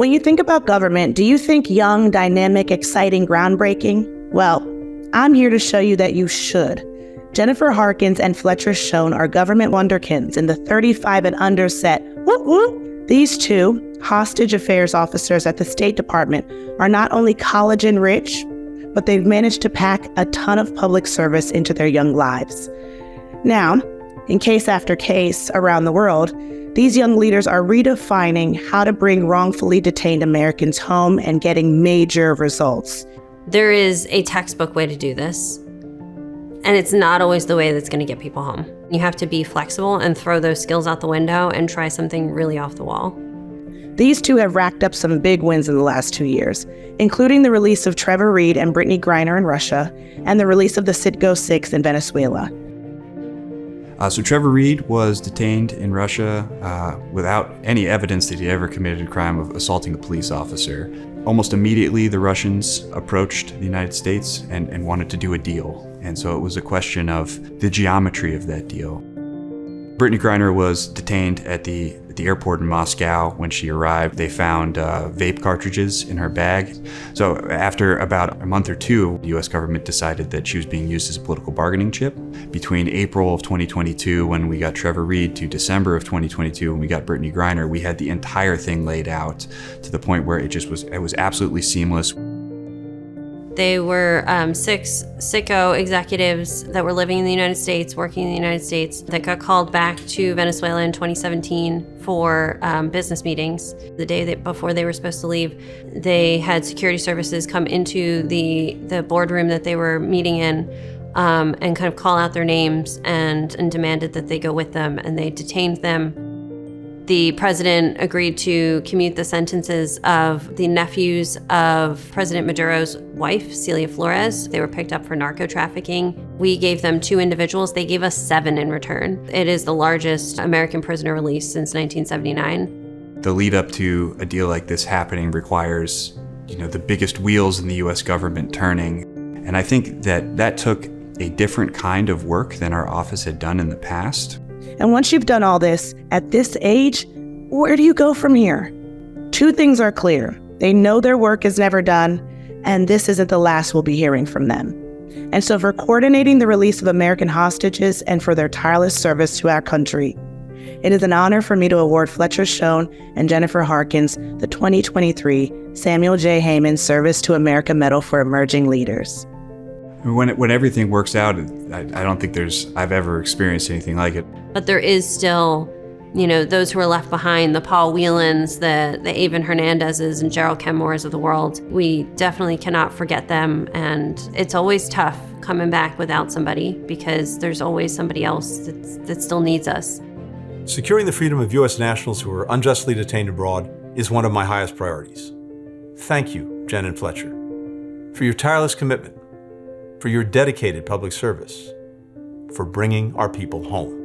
When you think about government, do you think young, dynamic, exciting, groundbreaking? Well, I'm here to show you that you should. Jennifer Harkins and Fletcher Schoen are government wonderkins in the 35 and under set. Whoop, whoop. These two, hostage affairs officers at the State Department, are not only college and rich, but they've managed to pack a ton of public service into their young lives. Now, in case after case around the world, these young leaders are redefining how to bring wrongfully detained Americans home and getting major results. There is a textbook way to do this, and it's not always the way that's going to get people home. You have to be flexible and throw those skills out the window and try something really off the wall. These two have racked up some big wins in the last 2 years, including the release of Trevor Reed and Brittney Griner in Russia, and the release of the CITGO Six in Venezuela. So Trevor Reed was detained in Russia without any evidence that he ever committed a crime of assaulting a police officer. Almost immediately, the Russians approached the United States and wanted to do a deal. And so it was a question of the geometry of that deal. Brittney Griner was detained at the airport in Moscow. When she arrived, they found vape cartridges in her bag. So after about a month or two, the U.S. government decided that she was being used as a political bargaining chip. Between April of 2022, when we got Trevor Reed, to December of 2022, when we got Brittney Griner, we had the entire thing laid out to the point where it was absolutely seamless. They were 6 CITGO executives that were living in the United States, working in the United States, that got called back to Venezuela in 2017 for business meetings. The day before they were supposed to leave, they had security services come into the boardroom that they were meeting in and kind of call out their names and demanded that they go with them, and they detained them. The president agreed to commute the sentences of the nephews of President Maduro's wife, Celia Flores. They were picked up for narco trafficking. We gave them 2 individuals. They gave us 7 in return. It is the largest American prisoner release since 1979. The lead up to a deal like this happening requires, the biggest wheels in the U.S. government turning. And I think that took a different kind of work than our office had done in the past. And once you've done all this, at this age, where do you go from here? 2 things are clear. They know their work is never done, and this isn't the last we'll be hearing from them. And so for coordinating the release of American hostages and for their tireless service to our country, it is an honor for me to award Fletcher Schoen and Jennifer Harkins the 2023 Samuel J. Heyman Service to America Medal for Emerging Leaders. When everything works out, I don't think I've ever experienced anything like it. But there is still, those who are left behind, the Paul Whelans, the Avon Hernandezes and Gerald Kenmores of the world. We definitely cannot forget them. And it's always tough coming back without somebody, because there's always somebody else that still needs us. Securing the freedom of U.S. nationals who are unjustly detained abroad is one of my highest priorities. Thank you, Jen and Fletcher, for your tireless commitment, for your dedicated public service, for bringing our people home.